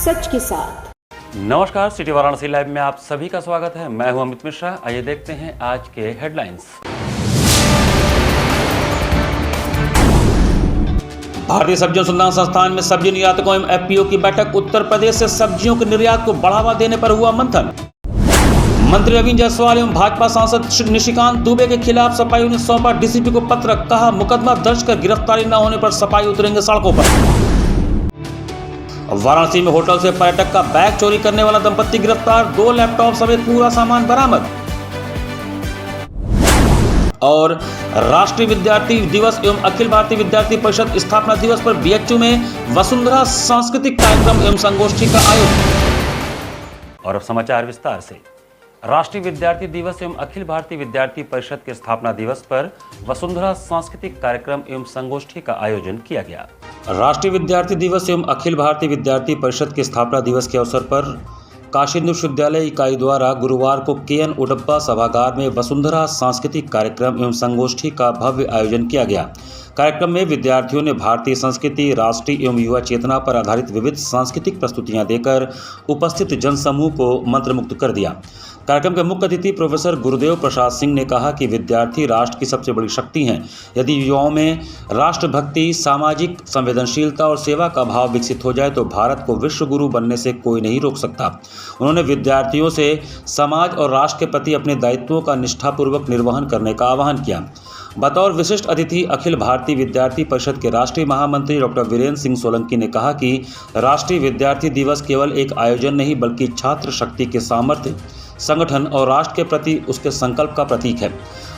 सच के साथ। नमस्कार, सिटी वाराणसी लाइव में आप सभी का स्वागत है। मैं हूं अमित मिश्रा। आइए देखते हैं आज के हेडलाइंस। भारतीय सब्जी अनुसंधान संस्थान में सब्जी निर्यातकों एवं एफपीओ की बैठक। उत्तर प्रदेश से सब्जियों के निर्यात को बढ़ावा देने पर हुआ मंथन। मंत्री रविंद्र जायसवाल एवं भाजपा सांसद निशिकांत दुबे के खिलाफ सपाइयों ने सौंपा डीसीपी को पत्र। कहा, मुकदमा दर्ज कर गिरफ्तारी न होने पर सपाई उतरेंगे सड़कों पर। वाराणसी में होटल से पर्यटक का बैग चोरी करने वाला दंपत्ति गिरफ्तार। 2 लैपटॉप समेत पूरा सामान बरामद। और राष्ट्रीय विद्यार्थी दिवस एवं अखिल भारतीय विद्यार्थी परिषद स्थापना दिवस पर बीएचयू में वसुंधरा सांस्कृतिक कार्यक्रम एवं संगोष्ठी का आयोजन। और अब समाचार विस्तार से। राष्ट्रीय विद्यार्थी दिवस एवं अखिल भारतीय विद्यार्थी परिषद के स्थापना दिवस पर वसुंधरा सांस्कृतिक कार्यक्रम एवं संगोष्ठी का आयोजन किया गया। राष्ट्रीय विद्यार्थी दिवस एवं अखिल भारतीय विद्यार्थी परिषद के स्थापना दिवस के अवसर पर काशी हिंदू विश्वविद्यालय इकाई द्वारा गुरुवार को केएन उडप्पा सभागार में वसुंधरा सांस्कृतिक कार्यक्रम एवं संगोष्ठी का भव्य आयोजन किया गया। कार्यक्रम में विद्यार्थियों ने भारतीय संस्कृति, राष्ट्रीय एवं युवा चेतना पर आधारित विविध सांस्कृतिक प्रस्तुतियां देकर उपस्थित जनसमूह को मंत्रमुग्ध कर दिया। कार्यक्रम के मुख्य अतिथि प्रोफेसर गुरुदेव प्रसाद सिंह ने कहा कि विद्यार्थी राष्ट्र की सबसे बड़ी शक्ति हैं। यदि युवाओं में राष्ट्रभक्ति, सामाजिक संवेदनशीलता और सेवा का भाव विकसित हो जाए तो भारत को विश्व गुरु बनने से कोई नहीं रोक सकता। उन्होंने विद्यार्थियों से समाज और राष्ट्र के प्रति अपने दायित्वों का निष्ठापूर्वक निर्वहन करने का आह्वान किया। बतौर विशिष्ट अतिथि अखिल भारतीय विद्यार्थी परिषद के राष्ट्रीय महामंत्री डॉक्टर वीरेंद्र सिंह सोलंकी ने कहा कि राष्ट्रीय विद्यार्थी दिवस केवल एक आयोजन नहीं बल्कि छात्र शक्ति के सामर्थ्य, संगठन और राष्ट्र के प्रति उसके संकल्प का प्रतीक है।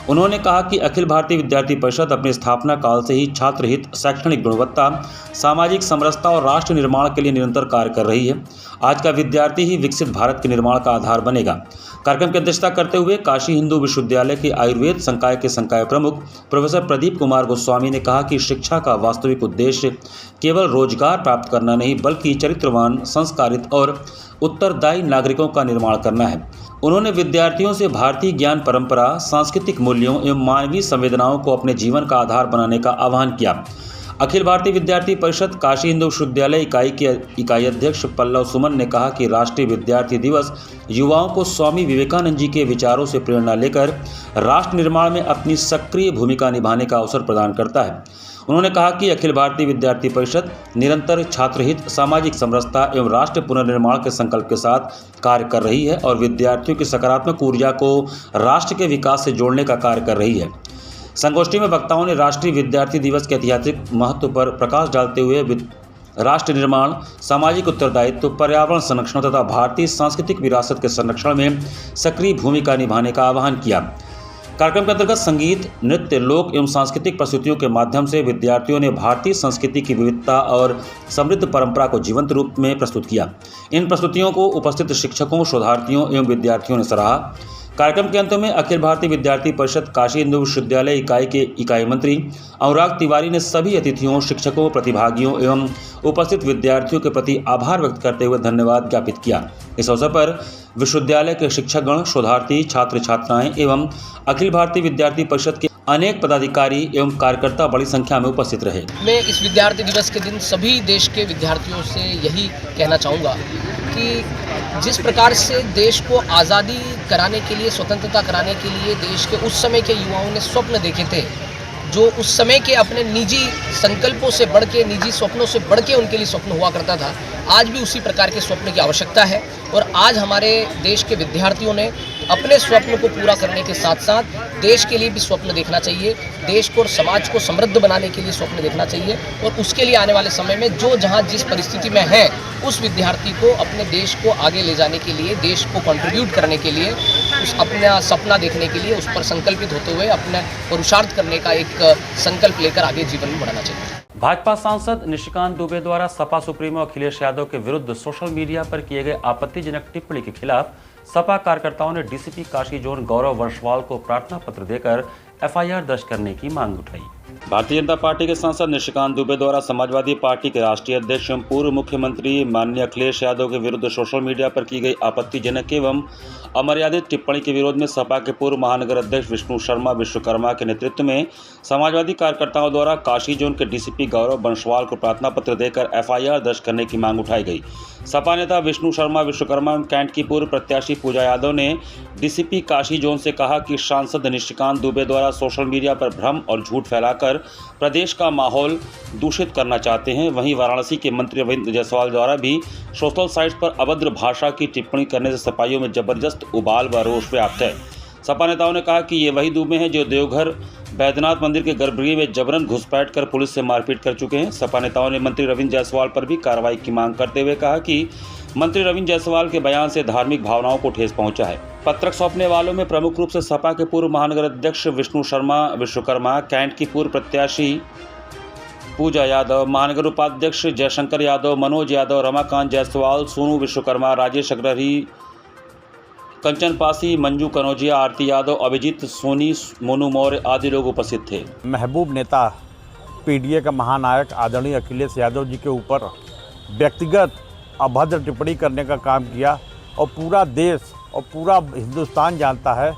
उन्होंने कहा कि अखिल भारतीय विद्यार्थी परिषद अपने स्थापना काल से ही छात्र हित, शैक्षणिक गुणवत्ता, सामाजिक समरसता और राष्ट्र निर्माण के लिए निरंतर कार्य कर रही है। आज का विद्यार्थी ही विकसित भारत के निर्माण का आधार बनेगा। कार्यक्रम की अध्यक्षता करते हुए काशी हिंदू विश्वविद्यालय के आयुर्वेद संकाय के संकाय प्रमुख प्रोफेसर प्रदीप कुमार गोस्वामी ने कहा कि शिक्षा का वास्तविक उद्देश्य केवल रोजगार प्राप्त करना नहीं बल्कि चरित्रवान, संस्कारित और उत्तरदायी नागरिकों का निर्माण करना है। उन्होंने विद्यार्थियों से भारतीय ज्ञान परंपरा, सांस्कृतिक मूल्यों एवं मानवीय संवेदनाओं को अपने जीवन का आधार बनाने का आह्वान किया। अखिल भारतीय विद्यार्थी परिषद काशी हिंदू विश्वविद्यालय इकाई के इकाई अध्यक्ष पल्लव सुमन ने कहा कि राष्ट्रीय विद्यार्थी दिवस युवाओं को स्वामी विवेकानंद जी के विचारों से प्रेरणा लेकर राष्ट्र निर्माण में अपनी सक्रिय भूमिका निभाने का अवसर प्रदान करता है। उन्होंने कहा कि अखिल भारतीय विद्यार्थी परिषद निरंतर छात्रहित, सामाजिक समरसता एवं राष्ट्र पुनर्निर्माण के संकल्प के साथ कार्य कर रही है और विद्यार्थियों की सकारात्मक ऊर्जा को राष्ट्र के विकास से जोड़ने का कार्य कर रही है। संगोष्ठी में वक्ताओं ने राष्ट्रीय विद्यार्थी दिवस के ऐतिहासिक महत्व पर प्रकाश डालते हुए राष्ट्र निर्माण, सामाजिक उत्तरदायित्व, पर्यावरण संरक्षण तथा भारतीय सांस्कृतिक विरासत के संरक्षण में सक्रिय भूमिका निभाने का आह्वान किया। कार्यक्रम के अंतर्गत संगीत, नृत्य, लोक एवं सांस्कृतिक प्रस्तुतियों के माध्यम से विद्यार्थियों ने भारतीय संस्कृति की विविधता और समृद्ध परंपरा को जीवंत रूप में प्रस्तुत किया। इन प्रस्तुतियों को उपस्थित शिक्षकों, शोधार्थियों एवं विद्यार्थियों ने सराहा। कार्यक्रम के अंत में अखिल भारतीय विद्यार्थी परिषद काशी हिंदू विश्वविद्यालय इकाई के इकाई मंत्री अनुराग तिवारी ने सभी अतिथियों, शिक्षकों, प्रतिभागियों एवं उपस्थित विद्यार्थियों के प्रति आभार व्यक्त करते हुए धन्यवाद ज्ञापित किया। इस अवसर पर विश्वविद्यालय के शिक्षकगण, शोधार्थी, छात्र छात्राएं एवं अखिल भारतीय विद्यार्थी परिषद के अनेक पदाधिकारी एवं कार्यकर्ता बड़ी संख्या में उपस्थित रहे। मैं इस विद्यार्थी दिवस के दिन सभी देश के विद्यार्थियों से यही कहना चाहूँगा कि जिस प्रकार से देश को आज़ादी कराने के लिए, स्वतंत्रता कराने के लिए देश के उस समय के युवाओं ने स्वप्न देखे थे, जो उस समय के अपने निजी संकल्पों से बढ़ के, निजी स्वप्नों से बढ़ के उनके लिए स्वप्न हुआ करता था, आज भी उसी प्रकार के स्वप्न की आवश्यकता है। और आज हमारे देश के विद्यार्थियों ने अपने स्वप्न को पूरा करने के साथ साथ देश के लिए भी स्वप्न देखना चाहिए, देश को और समाज को समृद्ध बनाने के लिए स्वप्न देखना चाहिए। और उसके लिए आने वाले समय में जो जहाँ जिस परिस्थिति में है उस विद्यार्थी को अपने देश को आगे ले जाने के लिए, देश को कंट्रीब्यूट करने के लिए, उस अपना सपना देखने के लिए उस पर संकल्पित होते हुए अपना पुरुषार्थ करने का एक संकल्प लेकर आगे जीवन में बढ़ना चाहिए। भाजपा सांसद निशिकांत दुबे द्वारा सपा सुप्रीमो अखिलेश यादव के विरुद्ध सोशल मीडिया पर किए गए आपत्तिजनक टिप्पणी के खिलाफ सपा कार्यकर्ताओं ने डीसीपी काशी जोन गौरव वर्षवाल को प्रार्थना पत्र देकर एफआईआर दर्ज करने की मांग उठाई। भारतीय जनता पार्टी के सांसद निशिकांत दुबे द्वारा समाजवादी पार्टी के राष्ट्रीय अध्यक्ष एवं पूर्व मुख्यमंत्री माननीय अखिलेश यादव के विरुद्ध सोशल मीडिया पर की गई आपत्तिजनक एवं अमर्यादित टिप्पणी के विरोध में सपा के पूर्व महानगर अध्यक्ष विष्णु शर्मा विश्वकर्मा के नेतृत्व में समाजवादी कार्यकर्ताओं द्वारा काशी जोन के डीसीपी गौरव बंसवाल को प्रार्थना पत्र देकर एफआईआर दर्ज करने की मांग उठाई गई। सपा नेता विष्णु शर्मा विश्वकर्मा एवं कैंट की पूर्व प्रत्याशी पूजा यादव ने डीसीपी काशी जोन से कहा कि सांसद निशिकांत दुबे द्वारा सोशल मीडिया पर भ्रम और झूठ फैलाकर प्रदेश का माहौल दूषित करना चाहते हैं। वहीं वाराणसी के मंत्री रविंद्र जायसवाल द्वारा भी सोशल साइट्स पर अभद्र भाषा की टिप्पणी करने से सपाइयों में जबरदस्त उबाल व रोष व्याप्त है। सपा नेताओं ने कहा कि ये वही दुबे हैं जो देवघर बैद्यनाथ मंदिर के गर्भगृह में जबरन घुसपैठ कर पुलिस से मारपीट कर चुके हैं। सपा नेताओं ने मंत्री रविंद्र जायसवाल पर भी कार्रवाई की मांग करते हुए कहा कि मंत्री रविंद्र जायसवाल के बयान से धार्मिक भावनाओं को ठेस पहुंचा है। पत्रक सौंपने वालों में प्रमुख रूप से सपा के पूर्व महानगर अध्यक्ष विष्णु शर्मा विश्वकर्मा, कैंट की पूर्व प्रत्याशी पूजा यादव, महानगर उपाध्यक्ष जयशंकर यादव, मनोज यादव, रमाकांत जायसवाल, सोनू विश्वकर्मा, राजेश अग्रही, कंचन पासी, मंजू कनौजिया, आरती यादव, अभिजीत सोनी, मोनू मौर्य आदि लोग उपस्थित थे। महबूब नेता पीडीए का महानायक आदरणीय अखिलेश यादव जी के ऊपर व्यक्तिगत अभद्र टिप्पणी करने का काम किया और पूरा देश और पूरा हिंदुस्तान जानता है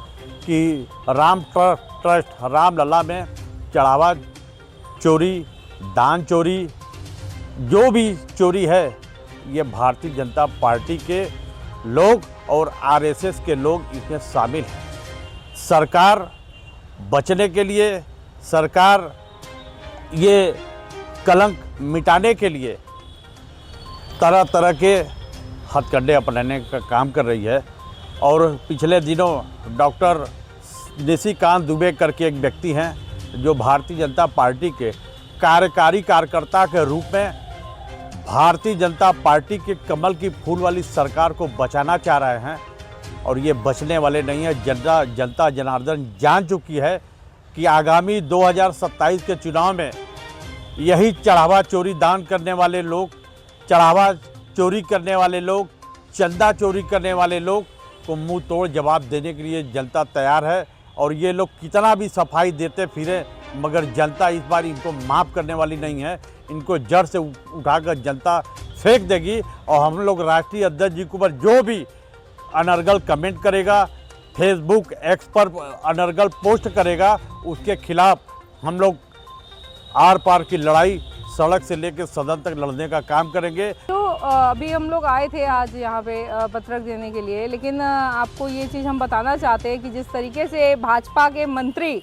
कि राम ट्रस्ट रामलला में चढ़ावा चोरी, दान चोरी, जो भी चोरी है ये भारतीय जनता पार्टी के लोग और आरएसएस के लोग इसमें शामिल हैं। सरकार बचने के लिए, सरकार ये कलंक मिटाने के लिए तरह तरह के हथकंडे अपनाने का काम कर रही है। और पिछले दिनों डॉक्टर निशिकांत दुबे करके एक व्यक्ति हैं जो भारतीय जनता पार्टी के कार्यकारी कार्यकर्ता के रूप में भारतीय जनता पार्टी के कमल की फूल वाली सरकार को बचाना चाह रहे हैं। और ये बचने वाले नहीं है। जनता जनार्दन जान चुकी है कि आगामी 2027 के चुनाव में यही चढ़ावा चोरी दान करने वाले लोग, चढ़ावा चोरी करने वाले लोग, चंदा चोरी करने वाले लोग को मुंह तोड़ जवाब देने के लिए जनता तैयार है। और ये लोग कितना भी सफाई देते फिरे मगर जनता इस बार इनको माफ़ करने वाली नहीं है। इनको जड़ से उठाकर जनता फेंक देगी। और हम लोग राष्ट्रीय अध्यक्ष जी के ऊपर जो भी अनर्गल कमेंट करेगा, फेसबुक एक्स पर अनर्गल पोस्ट करेगा, उसके खिलाफ हम लोग आर पार की लड़ाई सड़क से लेकर सदन तक लड़ने का काम करेंगे। तो अभी हम लोग आए थे आज यहाँ पे पत्रक देने के लिए, लेकिन आपको ये चीज़ हम बताना चाहते हैं कि जिस तरीके से भाजपा के मंत्री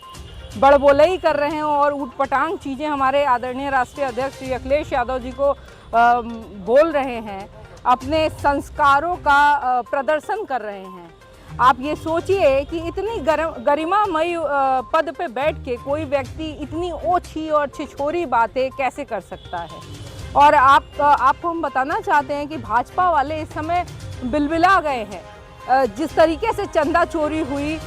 बड़बोलई कर रहे हैं और ऊटपटांग चीज़ें हमारे आदरणीय राष्ट्रीय अध्यक्ष श्री अखिलेश यादव जी को बोल रहे हैं, अपने संस्कारों का प्रदर्शन कर रहे हैं। आप ये सोचिए कि इतनी गरिमामयी पद पे बैठ के कोई व्यक्ति इतनी ओछी और छिछोरी बातें कैसे कर सकता है। और आपको हम बताना चाहते हैं कि भाजपा वाले इस समय बिलबिला गए हैं। जिस तरीके से चंदा चोरी हुई,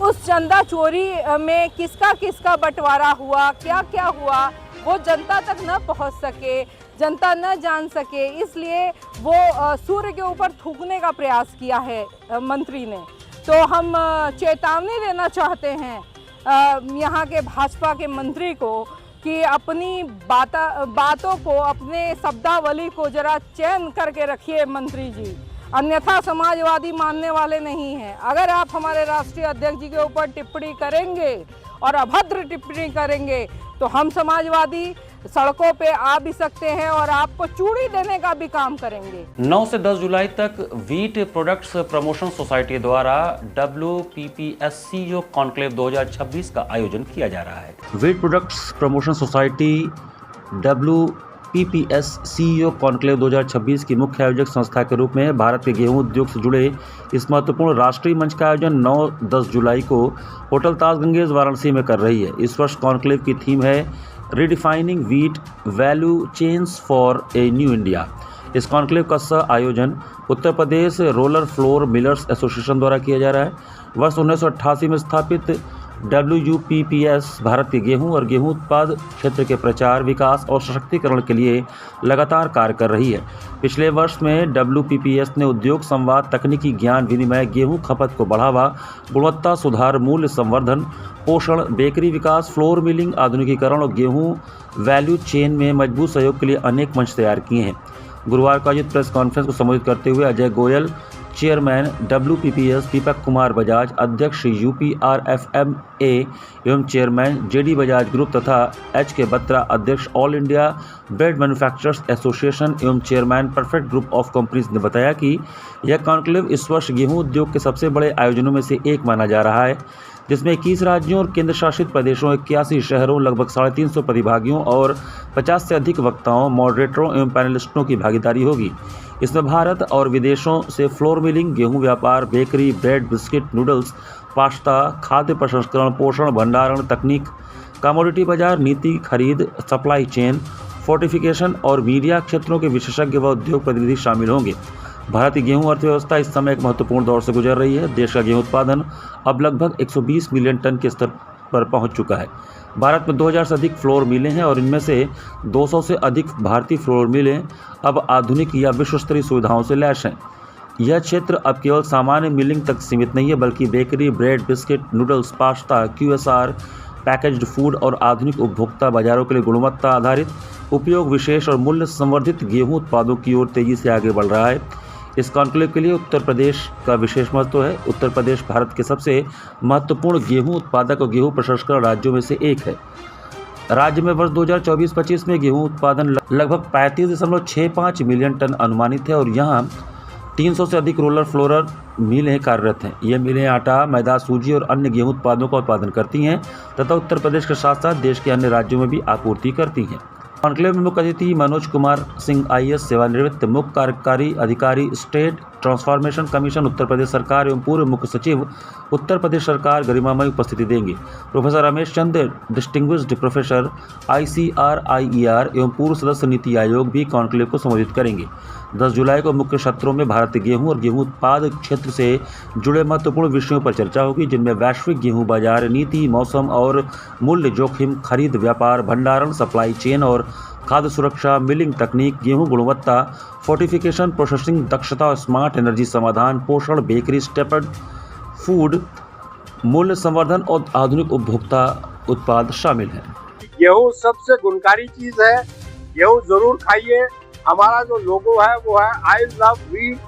उस चंदा चोरी में किसका किसका बंटवारा हुआ, क्या क्या हुआ, वो जनता तक न पहुंच सके, जनता न जान सके, इसलिए वो सूर्य के ऊपर थूकने का प्रयास किया है मंत्री ने। तो हम चेतावनी देना चाहते हैं यहाँ के भाजपा के मंत्री को कि अपनी बातों को, अपने शब्दावली को जरा चयन करके रखिए मंत्री जी, अन्यथा समाजवादी मानने वाले नहीं हैं। अगर आप हमारे राष्ट्रीय अध्यक्ष जी के ऊपर टिप्पणी करेंगे और अभद्र टिप्पणी करेंगे तो हम समाजवादी सड़कों पे आ भी सकते हैं और आपको चूड़ी देने का भी काम करेंगे। 9 से 10 जुलाई तक वीट प्रोडक्ट्स प्रमोशन सोसाइटी द्वारा WPPS कॉन्क्लेव 2026 का आयोजन किया जा रहा है। Wheat products promotion society WPPS conclave 2026 की मुख्य आयोजक संस्था के रूप में भारत के गेहूं उद्योग से जुड़े इस महत्वपूर्ण राष्ट्रीय मंच का आयोजन 9-10 जुलाई को होटल ताज गंगेज वाराणसी में कर रही है। इस वर्ष कॉन्क्लेव की थीम है redefining wheat value chains for a new India. इस कॉन्क्लेव का सह आयोजन Uttar Pradesh roller flour millers association द्वारा किया जा रहा है। वर्ष 1988 में स्थापित WUPPS भारत के गेहूं और गेहूं उत्पाद क्षेत्र के प्रचार, विकास और सशक्तिकरण के लिए लगातार कार्य कर रही है। पिछले वर्ष में WPPS ने उद्योग संवाद, तकनीकी ज्ञान विनिमय, गेहूं खपत को बढ़ावा, गुणवत्ता सुधार, मूल्य संवर्धन, पोषण, बेकरी विकास, फ्लोर मिलिंग, आधुनिकीकरण और गेहूं वैल्यू चेन में मजबूत सहयोग के लिए अनेक मंच तैयार किए हैं। गुरुवार को आयोजित प्रेस कॉन्फ्रेंस को संबोधित करते हुए अजय गोयल, चेयरमैन WPPS, दीपक कुमार बजाज, अध्यक्ष UPRFMA एवं चेयरमैन JD बजाज ग्रुप तथा HK बत्रा, अध्यक्ष all India bread manufacturers association एवं chairman perfect group of companies ने बताया कि यह कॉन्क्लेव इस वर्ष गेहूं उद्योग के सबसे बड़े आयोजनों में से एक माना जा रहा है, जिसमें 21 राज्यों और केंद्र शासित प्रदेशों, 81 शहरों, लगभग 350 प्रतिभागियों और 50 से अधिक वक्ताओं, मॉडरेटरों एवं पैनलिस्टों की भागीदारी होगी। इसमें भारत और विदेशों से फ्लोर मिलिंग, गेहूं व्यापार, bakery, bread, biscuit, noodles, pasta, खाद्य प्रसंस्करण, पोषण, भंडारण, तकनीक, कमोडिटी बाजार, नीति, खरीद, सप्लाई चेन, फोर्टिफिकेशन और मीडिया क्षेत्रों के विशेषज्ञ व उद्योग प्रतिनिधि शामिल होंगे। भारत की गेहूं अर्थव्यवस्था इस समय एक महत्वपूर्ण दौर से गुजर रही है। देश का गेहूं उत्पादन अब लगभग 120 मिलियन टन के स्तर पर पहुंच चुका है। भारत में 2000 से अधिक फ्लोर मिलें हैं और इनमें से 200 से अधिक भारतीय फ्लोर मिलें अब आधुनिक या विश्वस्तरीय सुविधाओं से लैस हैं। यह क्षेत्र अब केवल सामान्य मिलिंग तक सीमित नहीं है, बल्कि bakery, bread, biscuit, noodles, pasta, QSR, packaged food और आधुनिक उपभोक्ता बाजारों के लिए गुणवत्ता आधारित, उपयोग विशेष और मूल्य संवर्धित गेहूं उत्पादों की ओर तेजी से आगे बढ़ रहा है। इस कॉन्क्लेव के लिए उत्तर प्रदेश का विशेष महत्व है। उत्तर प्रदेश भारत के सबसे महत्वपूर्ण गेहूं उत्पादक और गेहूं प्रसंस्करण राज्यों में से एक है। राज्य में वर्ष 2024-25 में गेहूं उत्पादन लगभग 35.65 मिलियन टन अनुमानित है और यहाँ 300 से अधिक रोलर फ्लोरर मिलें कार्यरत हैं। ये मिलें आटा, मैदा, सूजी और अन्य गेहूं उत्पादों का उत्पादन करती हैं तथा उत्तर प्रदेश के साथ साथ देश के अन्य राज्यों में भी आपूर्ति करती हैं। कॉन्क्लेव में मुख्य अतिथि मनोज कुमार सिंह IAS, सेवानिवृत्त मुख्य कार्यकारी अधिकारी, state transformation commission, Uttar Pradesh सरकार एवं पूर्व मुख्य सचिव, उत्तर प्रदेश सरकार गरिमामयी उपस्थिति देंगे। Professor Ramesh Chandra, distinguished professor ICRIER एवं पूर्व सदस्य नीति आयोग भी कॉन्क्लेव को संबोधित करेंगे। 10 जुलाई को मुख्य सत्रों में भारत के गेहूं और गेहूं उत्पाद क्षेत्र से जुड़े महत्वपूर्ण विषयों पर चर्चा होगी, जिनमें वैश्विक गेहूं बाजार, नीति, मौसम और मूल्य जोखिम, खरीद, व्यापार, भंडारण, सप्लाई चेन और खाद्य सुरक्षा, मिलिंग तकनीक, गेहूं गुणवत्ता, फोर्टिफिकेशन, प्रोसेसिंग दक्षता और स्मार्ट एनर्जी समाधान, पोषण, बेकरी, स्टेपल्ड फूड, मूल्य संवर्धन और आधुनिक उपभोक्ता उत्पाद शामिल हैं। गेहूं सबसे गुणकारी चीज है, गेहूं जरूर खाइए। हमारा जो लोगो है वो है आई लव व्हीट,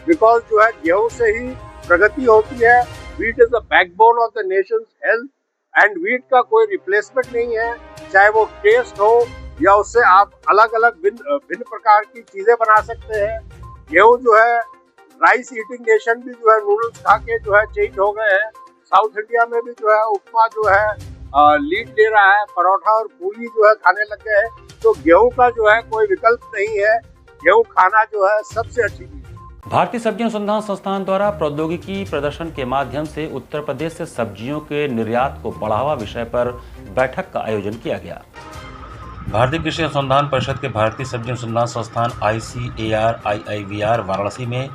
बिकॉज जो है गेहूं से ही प्रगति होती है। Wheat is the backbone of the Nations health and wheat का कोई रिप्लेसमेंट नहीं है, चाहे वो टेस्ट हो या उससे आप अलग अलग भिन्न प्रकार की चीजें बना सकते हैं। गेहूं जो है राइस ईटिंग नेशन भी जो है नूडल्स खा के जो है चेंज हो गए हैं। साउथ इंडिया में भी जो है उपमा जो है लीड ले रहा है, परोठा और पूरी जो है खाने लग गए हैं। तो गेहूं का जो है कोई विकल्प नहीं है, गेहूं खाना जो है सबसे अच्छी चीज है। भारतीय सब्जी अनुसंधान संस्थान द्वारा प्रौद्योगिकी प्रदर्शन के माध्यम से उत्तर प्रदेश से सब्जियों के निर्यात को बढ़ावा विषय पर बैठक का आयोजन किया गया। भारतीय कृषि अनुसंधान परिषद के भारतीय सब्जी अनुसंधान संस्थान ICAR-IIVR वाराणसी में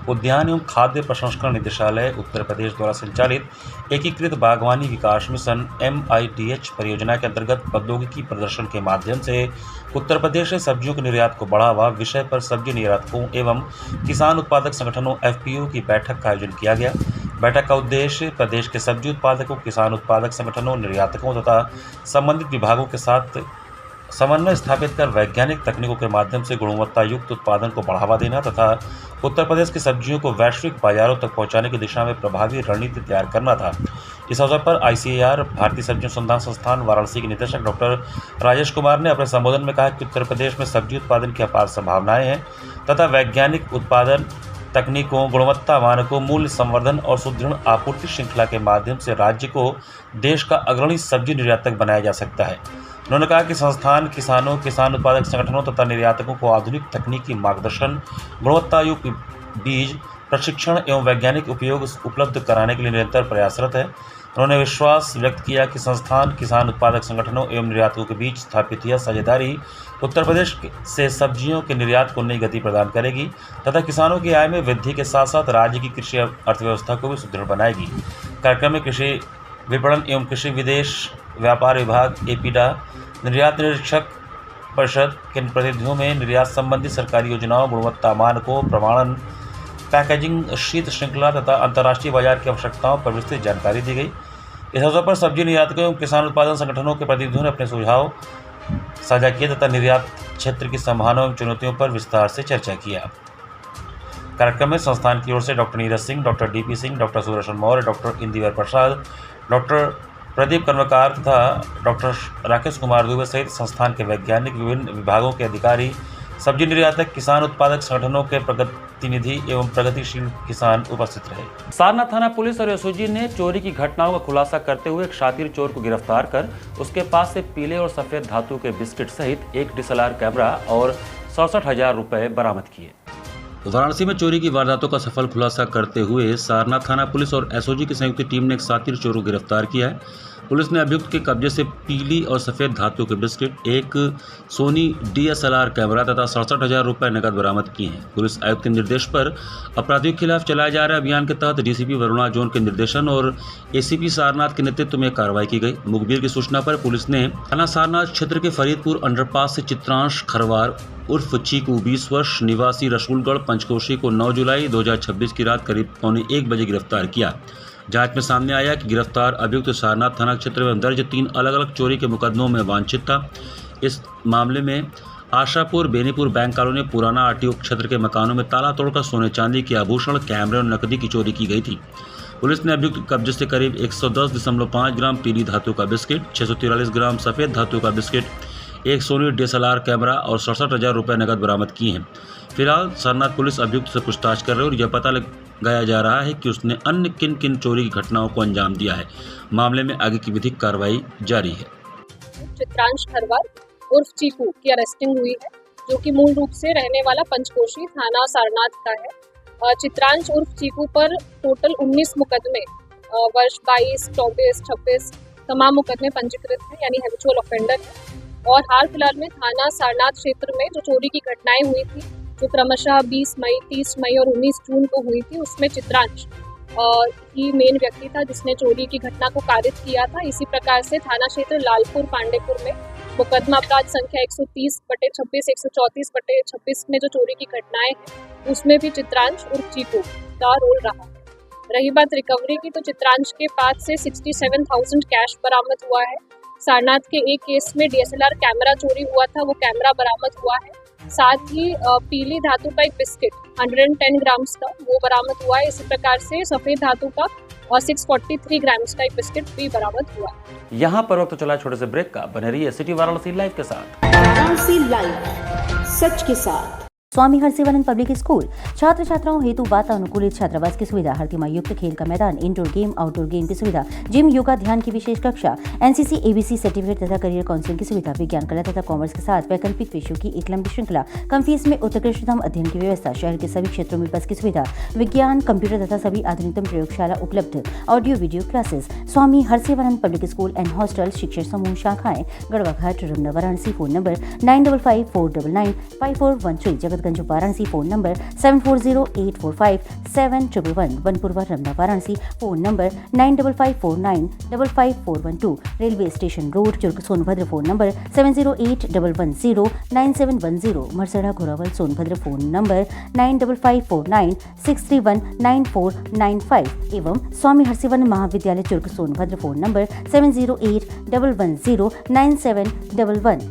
उद्यान एवं खाद्य प्रसंस्करण निदेशालय उत्तर प्रदेश द्वारा संचालित एकीकृत बागवानी विकास मिशन MIDH परियोजना के अंतर्गत प्रौद्योगिकी प्रदर्शन के माध्यम से उत्तर प्रदेश से सब्जियों के निर्यात को बढ़ावा विषय पर सब्जी निर्यातकों एवं किसान उत्पादक संगठनों FPO की बैठक का आयोजन किया गया। बैठक का उद्देश्य प्रदेश के सब्जी उत्पादकों, किसान उत्पादक संगठनों, निर्यातकों तथा संबंधित विभागों के साथ समन्वय स्थापित कर वैज्ञानिक तकनीकों के माध्यम से गुणवत्ता युक्त उत्पादन को बढ़ावा देना तथा उत्तर प्रदेश की सब्जियों को वैश्विक बाजारों तक पहुंचाने की दिशा में प्रभावी रणनीति तैयार करना था। इस अवसर पर ICAR भारतीय सब्जी अनुसंधान संस्थान वाराणसी के निदेशक डॉक्टर राजेश कुमार ने अपने संबोधन में कहा कि उत्तर प्रदेश में सब्जी उत्पादन की अपार संभावनाएं हैं तथा वैज्ञानिक उत्पादन तकनीकों, गुणवत्ता मानकों, मूल्य संवर्धन और सुदृढ़ आपूर्ति श्रृंखला के माध्यम से राज्य को देश का अग्रणी सब्जी निर्यातक बनाया जा सकता है। उन्होंने कहा कि संस्थान किसानों, किसान उत्पादक संगठनों तथा निर्यातकों को आधुनिक तकनीकी मार्गदर्शन, गुणवत्तायुक्त बीज प्रशिक्षण एवं वैज्ञानिक उपयोग उपलब्ध कराने के लिए निरंतर प्रयासरत है। उन्होंने विश्वास व्यक्त किया कि संस्थान किसान उत्पादक संगठनों एवं निर्यातकों के बीच स्थापित यह साझेदारी उत्तर प्रदेश से सब्जियों के निर्यात को नई गति प्रदान करेगी तथा किसानों की आय में वृद्धि के साथ साथ राज्य की कृषि अर्थव्यवस्था को भी सुदृढ़ बनाएगी। कार्यक्रम में कृषि विपणन एवं कृषि विदेश व्यापार विभाग एपीडा, निर्यात निरीक्षक परिषद के प्रतिनिधियों में निर्यात संबंधी सरकारी योजनाओं, गुणवत्ता मानकों, प्रमाणन, पैकेजिंग, शीत श्रृंखला तथा अंतर्राष्ट्रीय बाजार की आवश्यकताओं पर विस्तृत जानकारी दी गई। इस अवसर पर सब्जी निर्यातकों एवं किसान उत्पादन संगठनों के प्रतिनिधियों ने अपने सुझाव साझा किए तथा निर्यात क्षेत्र की संभावनाओं एवं चुनौतियों पर विस्तार से चर्चा किया। कार्यक्रम में संस्थान की ओर से doctor Neeraj Singh, doctor DP Singh, doctor Sudarshan Maurya, doctor Indivar Prasad, doctor Pradeep Karmakar तथा डॉक्टर राकेश कुमार दुबे सहित संस्थान के वैज्ञानिक, विभिन्न विभागों के अधिकारी, सब्जी निर्यातक, किसान उत्पादक संगठनों के प्रतिनिधि एवं प्रगतिशील किसान उपस्थित रहे। सारनाथ थाना पुलिस और एसओजी ने चोरी की घटनाओं का खुलासा करते हुए एक शातिर चोर को गिरफ्तार कर उसके पास से पीले और सफेद धातु के बिस्किट सहित एक DSLR कैमरा और 67,000 रुपए बरामद किए। वाराणसी में चोरी की वारदातों का सफल खुलासा करते हुए सारनाथ थाना पुलिस और एसओजी की संयुक्त टीम ने एक शातिर चोर को गिरफ्तार किया है। पुलिस ने अभियुक्त के कब्जे से पीली और सफेद धातु के बिस्किट, एक सोनी DSLR कैमरा तथा 67,000 रुपए नकद बरामद किए हैं। पुलिस आयुक्त के निर्देश पर अपराधियों के खिलाफ चलाए जा रहे अभियान के तहत डीसीपी वरुणा जोन के निर्देशन और एसीपी सारनाथ के नेतृत्व में कार्रवाई की गई। मुखबिर की सूचना पर पुलिस ने थाना सारनाथ क्षेत्र के फरीदपुर अंडरपास से चित्रांश खरवार उर्फ चीकू 20 वर्ष निवासी रसूलगढ़ पंचकोशी को 9 जुलाई 2026 की रात करीब 1:15 बजे गिरफ्तार किया। जांच में सामने आया कि गिरफ्तार अभियुक्त सारनाथ थाना क्षेत्र में दर्ज 3 अलग अलग चोरी के मुकदमों में वांछित था। इस मामले में आशापुर बेनीपुर बैंक कॉलोनी पुराना आरटीओ क्षेत्र के मकानों में ताला तोड़कर सोने चांदी के आभूषण, कैमरे और नकदी की चोरी की गई थी। पुलिस ने अभियुक्त के कब्जे से करीब 110.5 ग्राम पीली धातु का बिस्किट, 643 ग्राम सफेद धातु का बिस्किट, एक सोनी DSLR कैमरा और 67,000 रुपए नकद बरामद किए हैं। फिलहाल सारनाथ पुलिस अभियुक्त से पूछताछ कर रही है और यह पता लगाया जा रहा है कि उसने अन्य किन किन चोरी की घटनाओं को अंजाम दिया है। मामले में आगे की विधिक कार्रवाई जारी है। चित्रांश खरवार उर्फ चीकू की अरेस्टिंग हुई है, जो कि मूल रूप से रहने वाला पंचकोशी थाना सारनाथ का है। चित्रांश उर्फ चीकू पर टोटल 19 मुकदमे वर्ष 22, 24, 26 तमाम मुकदमे पंजीकृत हैं, यानी हैबिचुअल ऑफेंडर है। और हाल फिलहाल में थाना सारनाथ क्षेत्र में जो चोरी की घटनाएं हुई थी, जो क्रमशः 20 मई, 30 मई और 19 जून को हुई थी, उसमें चित्रांश ही मेन व्यक्ति था जिसने चोरी की घटना को कारित किया था। इसी प्रकार से थाना क्षेत्र लालपुर पांडेपुर में मुकदमा अपराध संख्या 130/26, 134/26 में जो चोरी की घटनाएं हैं, उसमें भी चित्रांश उर्फ चीकू का रोल रहा है। रही बात रिकवरी की, तो चित्रांश के पास से 67,000 कैश बरामद हुआ है। सारनाथ के एक केस में DSLR कैमरा चोरी हुआ था, वो कैमरा बरामद हुआ है। साथ ही पीली धातु का एक बिस्किट 110 ग्राम्स का वो बरामद हुआ है। इसी प्रकार से सफेद धातु का 643 ग्राम्स का एक बिस्किट भी बरामद हुआ है। यहाँ पर वक्त चला छोटे से ब्रेक का। बने रहिए सिटी वाराणसी लाइव के साथ। वाराणसी लाइव, सच के साथ। स्वामी हरसिवानंद पब्लिक स्कूल छात्र छात्राओं हेतु वातानुकूलित छात्रावास की सुविधा, हर तिमाही युक्त खेल का मैदान, इंडोर गेम आउटडोर गेम की सुविधा, जिम, योगा, ध्यान की विशेष कक्षा, NCC ABC सर्टिफिकेट तथा करियर काउंसलिंग की सुविधा, विज्ञान, कला तथा कॉमर्स के साथ वैकल्पिक विषयों की एक लंबी श्रृंखला, कम फीस में उत्कृष्टतम अध्ययन की व्यवस्था, शहर के सभी क्षेत्रों में बस की सुविधा, विज्ञान, कंप्यूटर तथा सभी आधुनिकतम प्रयोगशाला उपलब्ध, audio video classes. Swami Harsivanand public school and hostel, शिक्षण समूह शाखाएं Garhwa Ghat, Ramna, Varanasi. Phone number 9554995413, Jagatganj Varanasi. Phone number 7408457111, Vanpurwa, Ramna, Varanasi. Phone number 9554955412, railway station road, Churk, Sonbhadra. Phone number 7081109710, Marsada, Ghorawal, Sonbhadra. Phone number 954963199495 एवं स्वामी हरसिवानंद महाविद्यालय, Churk, Sonbhadra. Phone number 7081109711।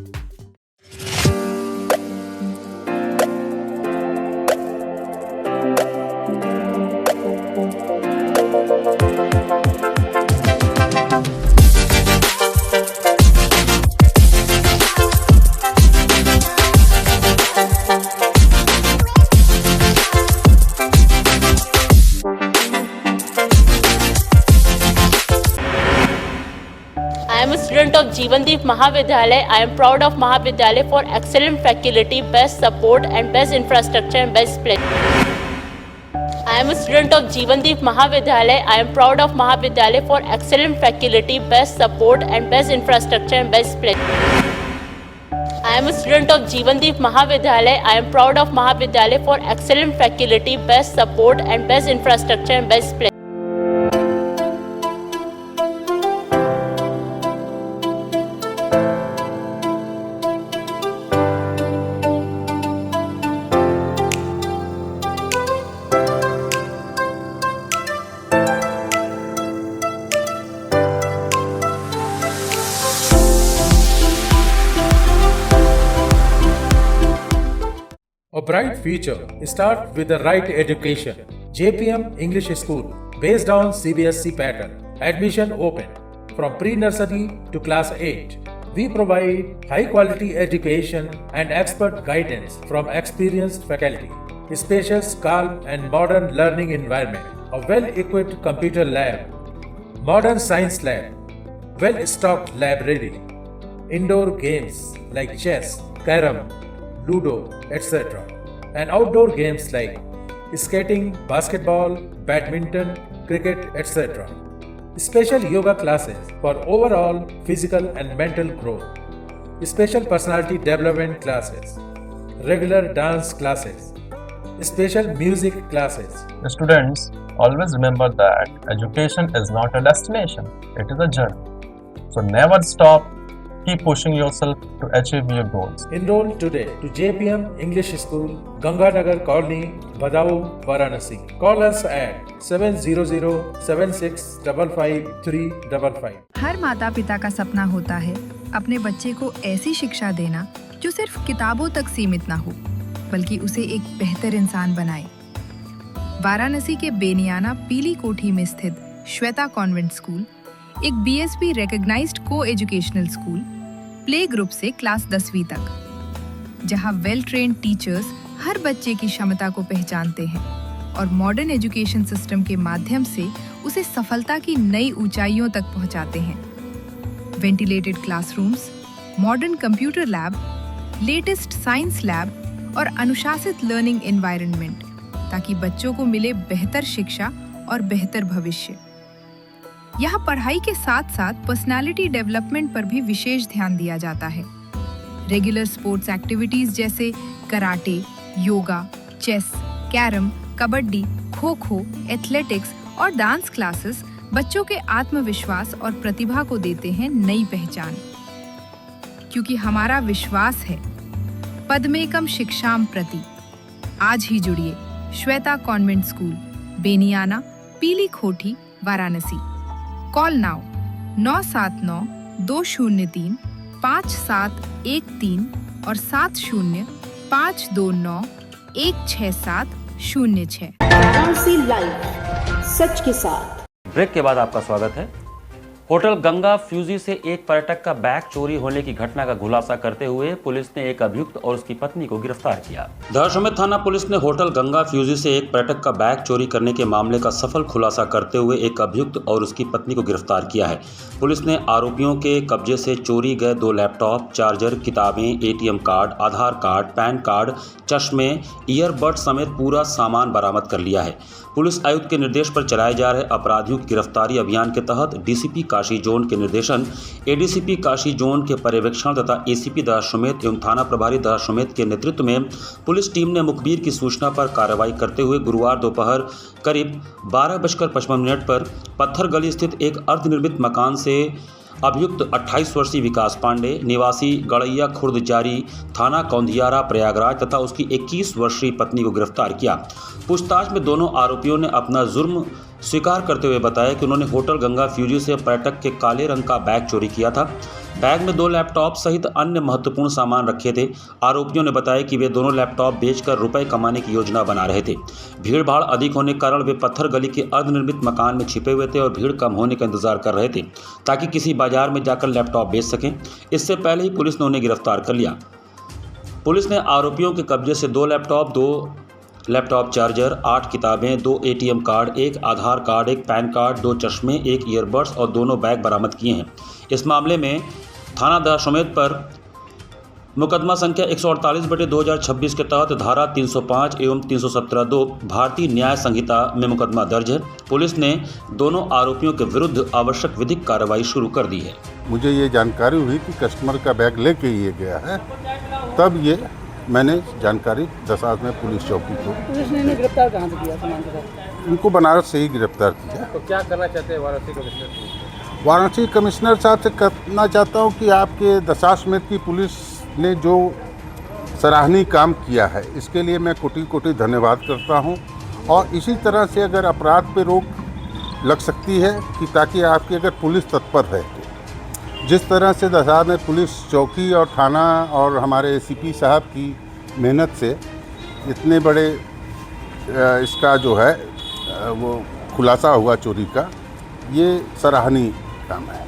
I am a student of Jeevandeep Mahavidyalaya. I am proud of Mahavidyalaya for excellent faculty, best support and best infrastructure and best place. I am a student of Jeevandeep Mahavidyalaya. I am proud of Mahavidyalaya for excellent faculty, best support and best infrastructure and best place. I am a student of Jeevandeep Mahavidyalaya. I am proud of Mahavidyalaya for excellent faculty, best support and best infrastructure and best place. bright future starts with the right education. JPM English School, based on CBSE pattern. Admission open from pre-nursery to class 8. We provide high-quality education and expert guidance from experienced faculty. Spacious, calm and modern learning environment. A well-equipped computer lab. Modern science lab. Well-stocked library. Indoor games like chess, carom, ludo, etc. And outdoor games like skating, basketball, badminton, cricket, etc. Special yoga classes for overall physical and mental growth. Special personality development classes. Regular dance classes. Special music classes. The students always remember that education is not a destination, it is a journey. So never stop, keep pushing yourself to achieve your goals. Enroll today to JPM English School, Ganganagar Colony, Badaun, Varanasi. Call us at 700-7655-355. हर माता पिता का सपना होता है अपने बच्चे को ऐसी शिक्षा देना जो सिर्फ किताबों तक सीमित ना हो, बल्कि उसे एक बेहतर इंसान बनाए। वाराणसी के बेनियाना पीली कोठी में स्थित श्वेता कॉन्वेंट स्कूल एक BSB रिकॉग्नाइज्ड को एजुकेशनल स्कूल, प्ले ग्रुप से क्लास 10वीं तक, जहां वेल ट्रेन्ड टीचर्स हर बच्चे की क्षमता को पहचानते हैं और मॉडर्न एजुकेशन सिस्टम के माध्यम से उसे सफलता की नई ऊंचाइयों तक पहुंचाते हैं। Ventilated classrooms, modern computer lab, latest science lab और अनुशासित लर्निंग एनवायरनमेंट, ताकि बच्चों को मिले बेहतर शिक्षा और बेहतर भविष्य। यहाँ पढ़ाई के साथ साथ पर्सनालिटी डेवलपमेंट पर भी विशेष ध्यान दिया जाता है। रेगुलर स्पोर्ट्स एक्टिविटीज जैसे karate, yoga, chess, carrom, kabaddi, kho kho, athletics और डांस क्लासेस बच्चों के आत्मविश्वास और प्रतिभा को देते हैं नई पहचान। क्योंकि हमारा विश्वास है पद्मेकम शिक्षाम प्रति। आज ही जुड़िए श्वेता कॉन्वेंट स्कूल, बेनियाना, पीली खोठी, वाराणसी। कॉल नाउ 979-203-5713 और 70-529-16706। वाराणसी लाइव, सच के साथ। ब्रेक के बाद आपका स्वागत है। होटल गंगा फ्यूजी से एक पर्यटक का बैग चोरी होने की घटना का खुलासा करते हुए पुलिस ने एक अभियुक्त और उसकी पत्नी को गिरफ्तार किया। दशाश्वमेध थाना पुलिस ने होटल गंगा फ्यूजी से एक पर्यटक का बैग चोरी करने के मामले का सफल खुलासा करते हुए एक अभियुक्त और उसकी पत्नी को गिरफ्तार किया है। पुलिस ने आरोपियों के कब्जे से चोरी गए 2 लैपटॉप, चार्जर, किताबें, ATM कार्ड, आधार कार्ड, पैन कार्ड, चश्मे, ईयरबड समेत पूरा सामान बरामद कर लिया है। पुलिस आयुक्त के निर्देश पर चलाए जा रहे अपराधियों की गिरफ्तारी अभियान के तहत DCP काशी जोन के निर्देशन, ADCP काशी जोन के पर्यवेक्षण तथा ACP दशाश्वमेध एवं थाना प्रभारी दशाश्वमेध के नेतृत्व में पुलिस टीम ने मुखबिर की सूचना पर कार्रवाई करते हुए गुरुवार दोपहर करीब 12:55 पर पत्थर गली स्थित एक अर्धनिर्मित मकान से अभियुक्त 28 वर्षीय विकास पांडे, निवासी गड़ैया खुर्द जारी, थाना कौंधियारा, प्रयागराज तथा उसकी 21 वर्षीय पत्नी को गिरफ्तार किया। पूछताछ में दोनों आरोपियों ने अपना जुर्म स्वीकार करते हुए बताया कि उन्होंने होटल गंगा फ्यूजी से पर्यटक के काले रंग का बैग चोरी किया था। बैग में 2 लैपटॉप सहित अन्य महत्वपूर्ण सामान रखे थे। आरोपियों ने बताया कि वे दोनों लैपटॉप बेचकर रुपए कमाने की योजना बना रहे थे। भीड़ भाड़ अधिक होने के कारण वे पत्थर गली के अर्धनिर्मित मकान में छिपे हुए थे और भीड़ कम होने का इंतजार कर रहे थे ताकि किसी बाजार में जाकर लैपटॉप बेच सकें। इससे पहले ही पुलिस ने उन्हें गिरफ्तार कर लिया। पुलिस ने आरोपियों के कब्जे से 2 लैपटॉप चार्जर, 8 किताबें, 2 ATM कार्ड, 1 आधार कार्ड, 1 पैन कार्ड, 2 चश्मे, 1 ईयरबड्स और दोनों बैग बरामद किए हैं। इस मामले में थाना दशाश्वमेध पर मुकदमा संख्या 148/2026 के तहत धारा 305 एवं 317(2) भारतीय न्याय संहिता में मुकदमा दर्ज है। पुलिस ने दोनों आरोपियों के विरुद्ध आवश्यक विधिक कार्रवाई शुरू कर दी है। मुझे ये जानकारी हुई कि कस्टमर का बैग लेके ये गया है, तब ये मैंने जानकारी दशाश्वमेध पुलिस चौकी को। पुलिस ने गिरफ्तार कहाँ से किया सामान के साथ? उनको बनारस से ही गिरफ्तार किया। तो क्या करना चाहते हैं वाराणसी कमिश्नर? वाराणसी कमिश्नर साहब से कहना चाहता हूँ कि आपके दशाश्वमेध की पुलिस ने जो सराहनीय काम किया है, इसके लिए मैं कोटि कोटि धन्यवाद करता हूँ। और इसी तरह से अगर अपराध पे रोक लग सकती है कि ताकि आपकी अगर पुलिस तत्पर है, जिस तरह से दशाश्वमेध पुलिस चौकी और थाना और हमारे ACP साहब की मेहनत से इतने बड़े इसका जो है वो खुलासा हुआ चोरी का, ये सराहनीय काम है।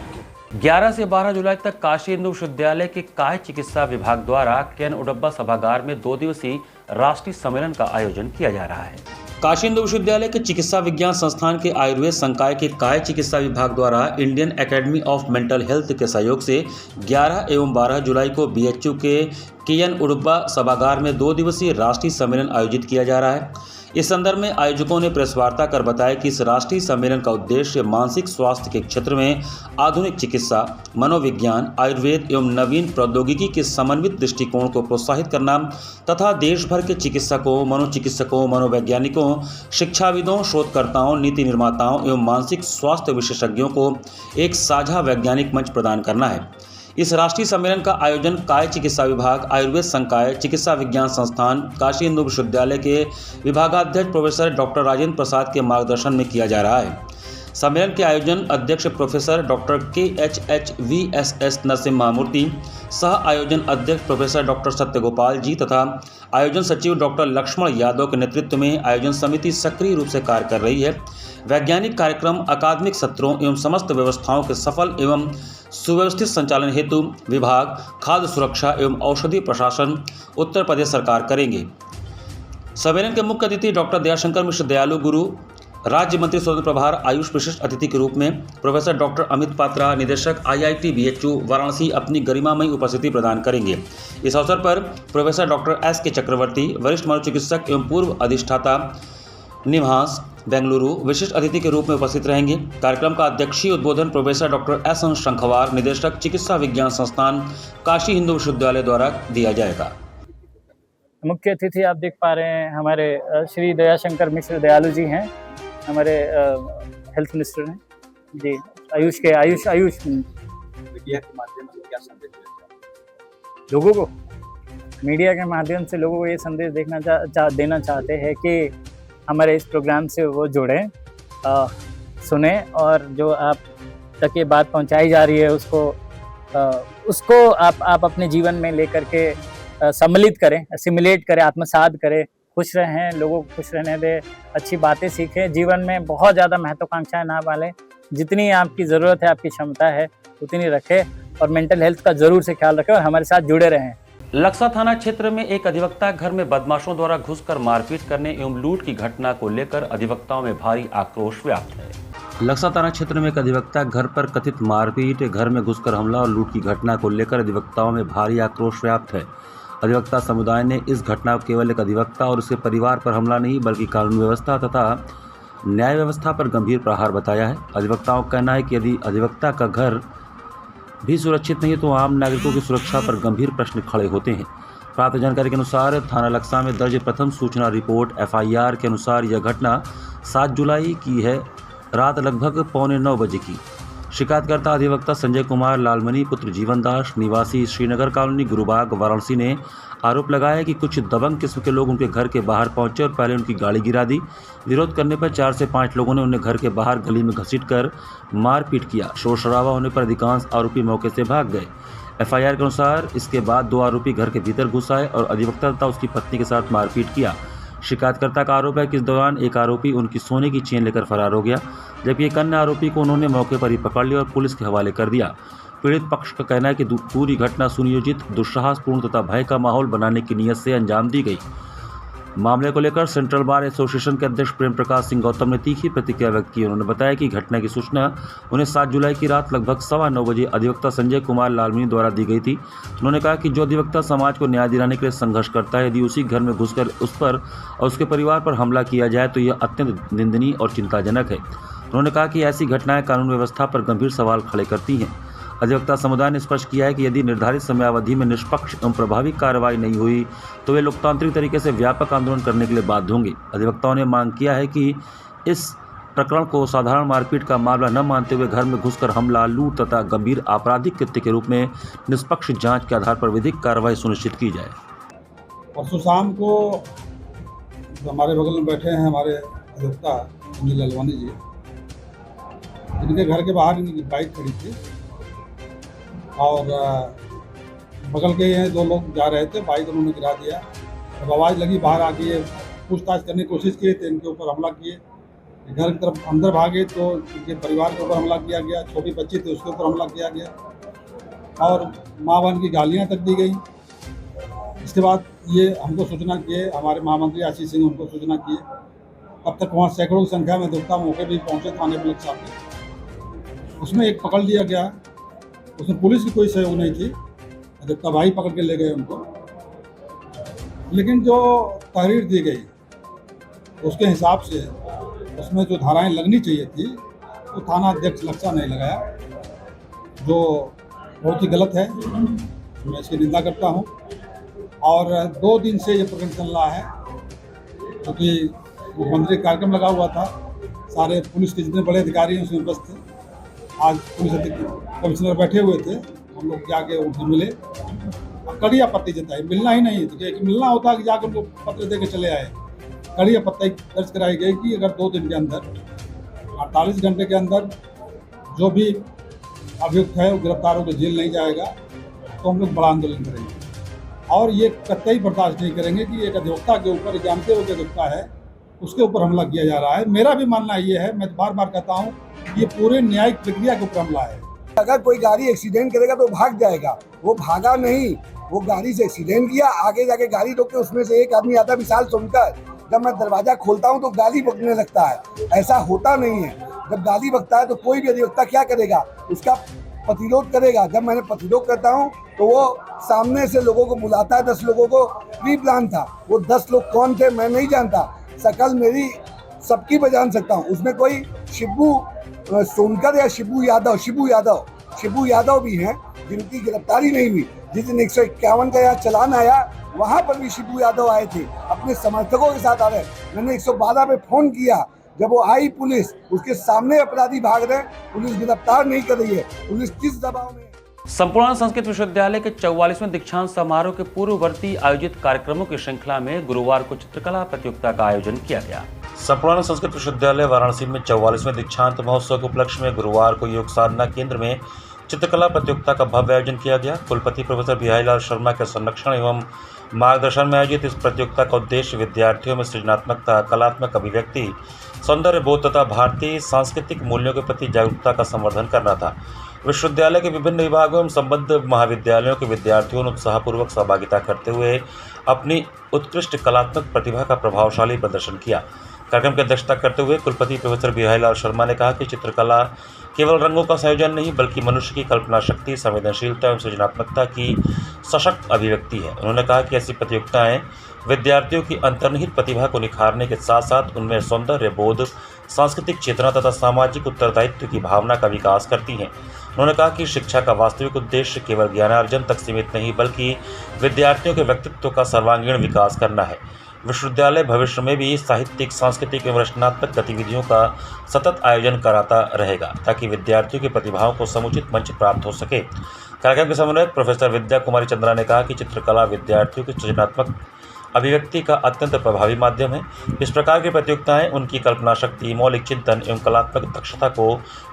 11 से 12 जुलाई तक काशी हिंदू विश्वविद्यालय के काय चिकित्सा विभाग द्वारा केन उडब्बा सभागार में 2 दिवसीय राष्ट्रीय सम्मेलन का आयोजन किया जा रहा है। काशी हिंदू विश्वविद्यालय के चिकित्सा विज्ञान संस्थान के आयुर्वेद संकाय के काय चिकित्सा विभाग द्वारा Indian academy of mental health के सहयोग से 11 एवं 12 जुलाई को बीएचयू के केएन उडब्बा सभागार में 2 दिवसीय राष्ट्रीय सम्मेलन आयोजित किया जा रहा है। इस संदर्भ में आयोजकों ने प्रेस वार्ता कर बताया कि इस राष्ट्रीय सम्मेलन का उद्देश्य मानसिक स्वास्थ्य के क्षेत्र में आधुनिक चिकित्सा, मनोविज्ञान, आयुर्वेद एवं नवीन प्रौद्योगिकी के समन्वित दृष्टिकोण को प्रोत्साहित करना तथा देश भर के चिकित्सकों, मनोचिकित्सकों, मनोवैज्ञानिकों, शिक्षाविदों, शोधकर्ताओं, नीति निर्माताओं एवं मानसिक स्वास्थ्य विशेषज्ञों को एक साझा वैज्ञानिक मंच प्रदान करना है। इस राष्ट्रीय सम्मेलन का आयोजन काय चिकित्सा विभाग, आयुर्वेद संकाय, चिकित्सा विज्ञान संस्थान, काशी हिंदू विश्वविद्यालय के विभागाध्यक्ष प्रोफेसर डॉक्टर राजेंद्र प्रसाद के मार्गदर्शन में किया जा रहा है। सम्मेलन के आयोजन अध्यक्ष प्रोफेसर डॉक्टर KHHVSS नरसिम्हामूर्ति, सह आयोजन अध्यक्ष प्रोफेसर डॉक्टर सत्यगोपाल जी तथा आयोजन सचिव डॉक्टर लक्ष्मण यादव के नेतृत्व में आयोजन समिति सक्रिय रूप से कार्य कर रही है। वैज्ञानिक कार्यक्रम, अकादमिक सत्रों एवं समस्त व्यवस्थाओं के सफल एवं सुव्यवस्थित संचालन हेतु विभाग, खाद्य सुरक्षा एवं औषधि प्रशासन, उत्तर प्रदेश सरकार करेंगे। सम्मेलन के मुख्य अतिथि डॉक्टर दयाशंकर मिश्र दयालु गुरु, राज्य मंत्री स्वतंत्र प्रभार आयुष विशिष्ट अतिथि के रूप में प्रोफेसर डॉक्टर अमित पात्रा, निदेशक IIT BHU वाराणसी अपनी गरिमामयी उपस्थिति प्रदान करेंगे। इस अवसर पर प्रोफेसर डॉक्टर SK चक्रवर्ती, वरिष्ठ मनोचिकित्सक एवं पूर्व अधिष्ठाता निवास बेंगलुरु विशिष्ट अतिथि के रूप में उपस्थित रहेंगे। कार्यक्रम का अध्यक्षीय उद्बोधन प्रोफेसर डॉक्टर SN शंखवार, निदेशक चिकित्सा विज्ञान संस्थान, काशी हिंदू विश्वविद्यालय द्वारा दिया जाएगा। मुख्य अतिथि आप देख पा रहे हैं हमारे श्री दयाशंकर मिश्र दयालु जी हैं, हमारे हेल्थ मिनिस्टर हैं जी, आयुष मीडिया के माध्यम से क्या संदेश लोगों को? मीडिया के माध्यम से लोगों को ये संदेश देना चाहते हैं कि हमारे इस प्रोग्राम से वो जुड़ें, सुने और जो आप तक ये बात पहुंचाई जा रही है उसको आप अपने जीवन में लेकर के सम्मिलित करें, असिमिलेट करें, आत्मसात करें, खुश रहें, लोगों को खुश रहने दें, अच्छी बातें सीखें। जीवन में बहुत ज़्यादा महत्वाकांक्षाएं ना पालें, जितनी आपकी ज़रूरत है, आपकी क्षमता है उतनी रखें और मेंटल हेल्थ का ज़रूर से ख्याल रखें और हमारे साथ जुड़े रहें। लक्सा थाना क्षेत्र में एक अधिवक्ता घर में बदमाशों द्वारा घुसकर मारपीट करने एवं लूट की घटना को लेकर अधिवक्ताओं में भारी आक्रोश व्याप्त है। लक्सा थाना क्षेत्र में एक अधिवक्ता घर पर कथित मारपीट, घर में घुसकर हमला और लूट की घटना को लेकर अधिवक्ताओं में भारी आक्रोश व्याप्त है। अधिवक्ता समुदाय ने इस घटना को केवल एक अधिवक्ता और उसके परिवार पर हमला नहीं बल्कि कानून व्यवस्था तथा न्याय व्यवस्था पर गंभीर प्रहार बताया है। अधिवक्ताओं का कहना है कि यदि अधिवक्ता का घर भी सुरक्षित नहीं तो आम नागरिकों की सुरक्षा पर गंभीर प्रश्न खड़े होते हैं। प्राप्त जानकारी के अनुसार थाना लक्सा में दर्ज प्रथम सूचना रिपोर्ट FIR के अनुसार यह घटना 7 जुलाई की है, रात लगभग 8:45 बजे की। शिकायतकर्ता अधिवक्ता संजय कुमार लालमनी पुत्र जीवन दास निवासी श्रीनगर कॉलोनी गुरुबाग वाराणसी ने आरोप लगाया कि कुछ दबंग किस्म के लोग उनके घर के बाहर पहुंचे और पहले उनकी गाड़ी गिरा दी। विरोध करने पर 4 से 5 लोगों ने उन्हें घर के बाहर गली में घसीटकर मारपीट किया। शोर शराबा होने पर अधिकांश आरोपी मौके से भाग गए। FIR के अनुसार इसके बाद 2 आरोपी घर के भीतर घुस आए और अधिवक्ता तथा उसकी पत्नी के साथ मारपीट किया। शिकायतकर्ता का आरोप है कि इस दौरान एक आरोपी उनकी सोने की चेन लेकर फरार हो गया, जबकि एक अन्य आरोपी को उन्होंने मौके पर ही पकड़ लिया और पुलिस के हवाले कर दिया। पीड़ित पक्ष का कहना है कि पूरी घटना सुनियोजित, दुस्साहसपूर्ण तथा भय का माहौल बनाने की नीयत से अंजाम दी गई। मामले को लेकर सेंट्रल बार एसोसिएशन के अध्यक्ष प्रेम प्रकाश सिंह गौतम ने तीखी प्रतिक्रिया व्यक्त की। उन्होंने बताया कि घटना की सूचना उन्हें 7 जुलाई की रात लगभग 9:15 बजे अधिवक्ता संजय कुमार लालमनी द्वारा दी गई थी। उन्होंने कहा कि जो अधिवक्ता समाज को न्याय दिलाने के लिए संघर्ष करता है, यदि उसी घर में घुसकर उस पर और उसके परिवार पर हमला किया जाए तो यह अत्यंत निंदनीय और चिंताजनक है। उन्होंने कहा कि ऐसी घटनाएं कानून व्यवस्था पर गंभीर सवाल खड़े करती हैं। अधिवक्ता समुदाय ने स्पष्ट किया है कि यदि निर्धारित समयावधि में निष्पक्ष एवं प्रभावी कार्रवाई नहीं हुई तो वे लोकतांत्रिक तरीके से व्यापक आंदोलन करने के लिए बाध्य होंगे। अधिवक्ताओं ने मांग किया है कि इस प्रकरण को साधारण मारपीट का मामला न मानते हुए घर में घुसकर हमला, लूट तथा गंभीर आपराधिक कृत्य के रूप में निष्पक्ष जांच के आधार पर विधिक कार्रवाई सुनिश्चित की जाए। परसों शाम को हमारे बगल में बैठे हैं हमारे अधिवक्ता संजय लालवानी जी, जिनके घर के बाहर इनकी बाइक खड़ी थी और बगल के 2 लोग जा रहे थे, बाइक उन्होंने गिरा दिया जब आवाज़ लगी बाहर आके पूछताछ करने की कोशिश की तो इनके ऊपर हमला किए। घर की तरफ अंदर भागे तो इनके परिवार के ऊपर हमला किया गया, छोटी बच्ची थी उसके ऊपर हमला किया गया और माँ बहन की गालियाँ तक दी गई। इसके बाद ये हमको सूचना किए, हमारे महामंत्री आशीष सिंह उनको सूचना किए। अब तक वहाँ सैकड़ों की संख्या में अधिवक्ता मौके भी पहुँचे थाने पुलिस साहब के। उसमें एक पकड़ लिया गया, उसमें पुलिस की कोई सहयोग नहीं थी, अधिवक्ता भाई पकड़ के ले गए उनको। लेकिन जो तहरीर दी गई उसके हिसाब से उसमें जो धाराएं लगनी चाहिए थी वो थाना अध्यक्ष लक्ष्य नहीं लगाया, जो बहुत ही गलत है। मैं इसकी निंदा करता हूँ। और 2 दिन से ये प्रकरण चल रहा है क्योंकि मुख्यमंत्री कार्यक्रम लगा हुआ था, सारे पुलिस के जितने बड़े अधिकारी हैं उसमें उपस्थित थे। आज पुलिस कमिश्नर बैठे हुए थे, हम लोग जाके उनसे मिले, कड़ी आपत्ति जताई। मिलना ही नहीं तो एक मिलना होता कि जाकर उनको पत्र दे के चले आए। कड़ी आपत्ति दर्ज कराई गई कि अगर 2 दिन के अंदर 48 घंटे के अंदर जो भी अभियुक्त है वो गिरफ्तार होकर जेल नहीं जाएगा तो हम लोग बड़ा आंदोलन करेंगे। और ये कतई बर्दाश्त नहीं करेंगे कि एक अधिवक्ता के ऊपर, जानते हुए अधिवक्ता है, उसके ऊपर हमला किया जा रहा है। मेरा भी मानना ये है, मैं बार बार कहता हूँ, ये पूरे न्यायिक प्रक्रिया के ऊपर हमला है। अगर कोई गाड़ी एक्सीडेंट करेगा तो भाग जाएगा, वो भागा नहीं, वो गाड़ी से एक्सीडेंट किया, आगे जाके गाड़ी रोक के उसमें से एक आदमी आता विशाल सोनकर, जब मैं दरवाजा खोलता हूँ तो गाली बकने लगता है। ऐसा होता नहीं है। जब गाली बकता है तो कोई भी अधिवक्ता क्या करेगा, उसका प्रतिरोध करेगा। जब मैंने प्रतिरोध करता हूँ तो वो सामने से लोगों को बुलाता है। 10 लोगों को प्री प्लान था, वो 10 लोग कौन थे मैं नहीं जानता, शकल मेरी सबकी मैं जान सकता हूँ। उसमें कोई शिबू सोनकर या शिबू यादव भी हैं जिनकी गिरफ्तारी नहीं हुई। जिस दिन 151 का यहाँ चलान आया वहाँ पर भी शिबू यादव आए थे, अपने समर्थकों के साथ आ रहे। मैंने 112 पे फ़ोन किया, जब वो आई पुलिस, उसके सामने अपराधी भाग रहे, पुलिस गिरफ्तार नहीं कर रही है। पुलिस किस दबाव में? संपूर्ण संस्कृत विश्वविद्यालय के 44वें दीक्षांत समारोह के पूर्ववर्ती आयोजित कार्यक्रमों की श्रृंखला में गुरुवार को चित्रकला प्रतियोगिता का आयोजन किया गया। संपूर्ण संस्कृत विश्वविद्यालय वाराणसी में 44वें दीक्षांत महोत्सव के उपलक्ष्य में गुरुवार को योग साधना केंद्र में चित्रकला प्रतियोगिता का भव्य आयोजन किया गया। कुलपति प्रोफेसर बिहारीलाल शर्मा के संरक्षण एवं मार्गदर्शन में आयोजित इस प्रतियोगिता का उद्देश्य विद्यार्थियों में सृजनात्मकता, कलात्मक अभिव्यक्ति, सौंदर्य बोध तथा भारतीय सांस्कृतिक मूल्यों के प्रति जागरूकता का संवर्धन करना था। विश्वविद्यालय के विभिन्न विभागों एवं संबद्ध महाविद्यालयों के विद्यार्थियों ने उत्साहपूर्वक सहभागिता करते हुए अपनी उत्कृष्ट कलात्मक प्रतिभा का प्रभावशाली प्रदर्शन किया। कार्यक्रम की अध्यक्षता करते हुए कुलपति प्रोफेसर बिहारीलाल शर्मा ने कहा कि चित्रकला केवल रंगों का संयोजन नहीं बल्कि मनुष्य की कल्पना शक्ति, संवेदनशीलता एवं सृजनात्मकता की सशक्त अभिव्यक्ति है। उन्होंने कहा कि ऐसी प्रतियोगिताएं विद्यार्थियों की अंतर्निहित प्रतिभा को निखारने के साथ साथ उनमें सौंदर्य बोध, सांस्कृतिक चेतना तथा सामाजिक उत्तरदायित्व की भावना का विकास करती हैं। उन्होंने कहा कि शिक्षा का वास्तविक उद्देश्य केवल ज्ञानार्जन तक सीमित नहीं बल्कि विद्यार्थियों के व्यक्तित्व का सर्वांगीण विकास करना है। विश्वविद्यालय भविष्य में भी साहित्यिक, सांस्कृतिक एवं रचनात्मक गतिविधियों का सतत आयोजन कराता रहेगा ताकि विद्यार्थियों की प्रतिभाओं को समुचित मंच प्राप्त हो सके। कार्यक्रम के समन्वयक प्रोफेसर विद्या कुमारी चंद्रा ने कहा कि चित्रकला विद्यार्थियों की सृजनात्मक अभिव्यक्ति का अत्यंत प्रभावी माध्यम है। इस प्रकार की प्रतियोगिताएं उनकी कल्पना शक्ति, मौलिक चिंतन एवं कलात्मक दक्षता को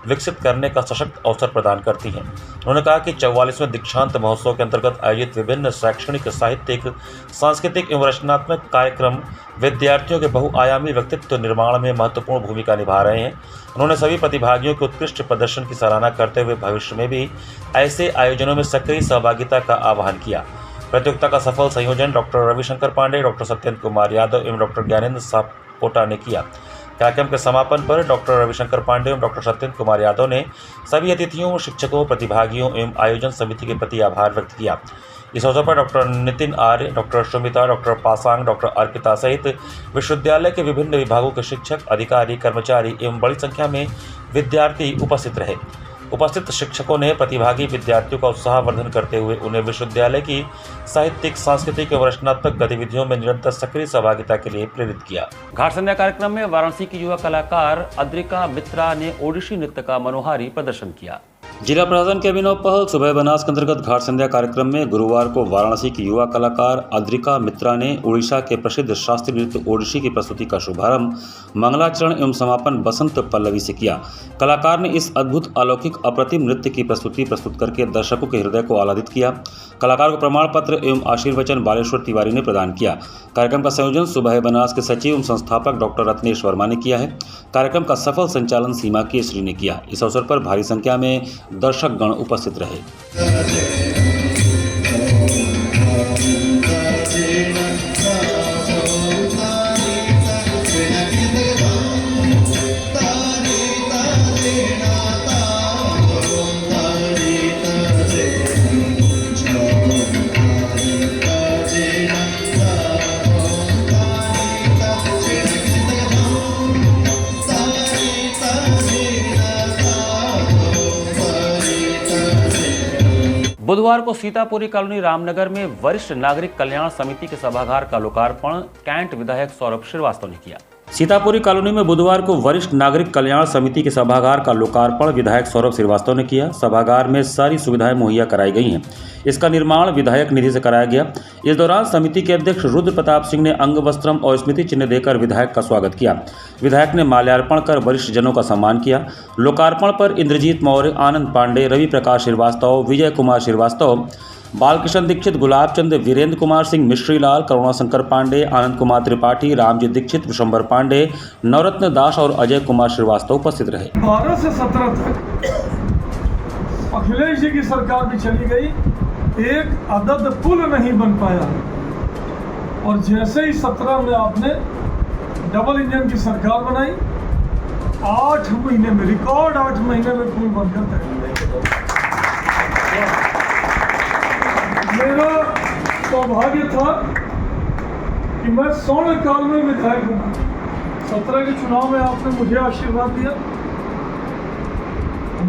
विकसित करने का सशक्त अवसर प्रदान करती हैं। उन्होंने कहा कि 44वें दीक्षांत महोत्सव के अंतर्गत आयोजित विभिन्न शैक्षणिक, साहित्यिक, सांस्कृतिक एवं रचनात्मक कार्यक्रम विद्यार्थियों के बहुआयामी व्यक्तित्व निर्माण में महत्वपूर्ण भूमिका निभा रहे हैं। उन्होंने सभी प्रतिभागियों के उत्कृष्ट प्रदर्शन की सराहना करते हुए भविष्य में भी ऐसे आयोजनों में सक्रिय सहभागिता का आह्वान किया। प्रतियोगिता का सफल संयोजन डॉक्टर रविशंकर पांडे, डॉक्टर सत्येंद्र कुमार यादव एवं डॉक्टर ज्ञानेंद्र सापोटा ने किया। कार्यक्रम के समापन पर डॉक्टर रविशंकर पांडे एवं डॉक्टर सत्येंद्र कुमार यादव ने सभी अतिथियों, शिक्षकों, प्रतिभागियों एवं आयोजन समिति के प्रति आभार व्यक्त किया। इस अवसर पर doctor Nitin Arya, doctor Sumita, doctor Pasang, doctor Arpita सहित विश्वविद्यालय के विभिन्न विभागों के शिक्षक, अधिकारी, कर्मचारी एवं बड़ी संख्या में विद्यार्थी उपस्थित रहे। उपस्थित शिक्षकों ने प्रतिभागी विद्यार्थियों का उत्साहवर्धन करते हुए उन्हें विश्वविद्यालय की साहित्यिक, सांस्कृतिक एवं रचनात्मक गतिविधियों में निरंतर सक्रिय सहभागिता के लिए प्रेरित किया। घाट संध्या कार्यक्रम में वाराणसी की युवा कलाकार अद्रिका मित्रा ने ओडिसी नृत्य का मनोहारी प्रदर्शन किया। जिला प्रशासन के अभिनव पहल सुबह बनास के अंतर्गत घाट संध्या कार्यक्रम में गुरुवार को वाराणसी की युवा कलाकार अद्रिका मित्रा ने उड़ीसा के प्रसिद्ध शास्त्रीय नृत्य ओडिसी की प्रस्तुति का शुभारंभ मंगलाचरण एवं समापन बसंत पल्लवी से किया। कलाकार ने इस अद्भुत अलौकिक अप्रतिम नृत्य की प्रस्तुति प्रस्तुत करके दर्शकों के हृदय को आह्लादित किया। कलाकार को प्रमाण पत्र एवं आशीर्वचन बालेश्वर तिवारी ने प्रदान किया। कार्यक्रम का संयोजन सुबह बनास के सचिव एवं संस्थापक डॉक्टर रत्नेश वर्मा ने किया है। कार्यक्रम का सफल संचालन सीमा केसरी ने किया। इस अवसर पर भारी संख्या में दर्शकगण उपस्थित रहे। बुधवार को सीतापुरी कॉलोनी रामनगर में वरिष्ठ नागरिक कल्याण समिति के सभागार का लोकार्पण कैंट विधायक सौरभ श्रीवास्तव ने किया। सीतापुरी कॉलोनी में बुधवार को वरिष्ठ नागरिक कल्याण समिति के सभागार का लोकार्पण विधायक सौरभ श्रीवास्तव ने किया। सभागार में सारी सुविधाएं मुहैया कराई गई हैं। इसका निर्माण विधायक निधि से कराया गया। इस दौरान समिति के अध्यक्ष रुद्र प्रताप सिंह ने अंग वस्त्रम और स्मृति चिन्ह देकर विधायक का स्वागत किया। विधायक ने माल्यार्पण कर वरिष्ठ जनों का सम्मान किया। लोकार्पण पर इंद्रजीत मौर्य, आनंद पांडे, रवि प्रकाश श्रीवास्तव, विजय कुमार श्रीवास्तव, बालकृष्ण दीक्षित, गुलाब चंद, वीरेंद्र कुमार सिंह, मिश्रीलाल, करुणाशंकर पांडे, आनंद कुमार त्रिपाठी, रामजीत दीक्षित, विशंबर पांडे, नवरत्न दास और अजय कुमार श्रीवास्तव उपस्थित रहे। 12 से 17 तक अखिलेश जी की सरकार भी चली गई, एक अदद पुल नहीं बन पाया। और जैसे ही 17 में आपने डबल इंजन की सरकार बनाई, 8 महीने में, रिकॉर्ड 8 महीने में पुल बनकर तैयार। मेरा सौभाग्य था कि मैं स्वर्ण काल में विधायक बना। 17 के चुनाव में आपने मुझे आशीर्वाद दिया।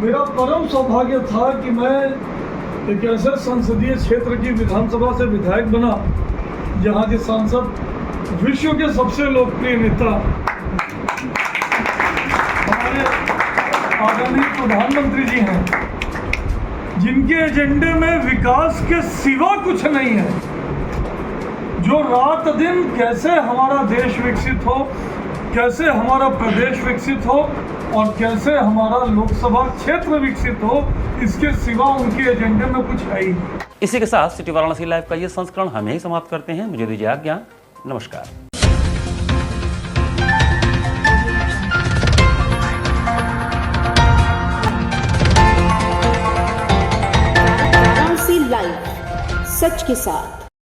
मेरा परम सौभाग्य था कि मैं एक ऐसे संसदीय क्षेत्र की विधानसभा से विधायक बना जहां के सांसद विश्व के सबसे लोकप्रिय नेता हमारे आदरणीय प्रधानमंत्री जी हैं, जिनके एजेंडे में विकास के सिवा कुछ नहीं है। जो रात दिन कैसे हमारा देश विकसित हो, कैसे हमारा प्रदेश विकसित हो और कैसे हमारा लोकसभा क्षेत्र विकसित हो, इसके सिवा उनके एजेंडे में कुछ है ही नहीं। इसी के साथ सिटी वाराणसी लाइव का ये संस्करण हम यही समाप्त करते हैं। मुझे दीजिए आज्ञा। नमस्कार। लाइव सच के साथ।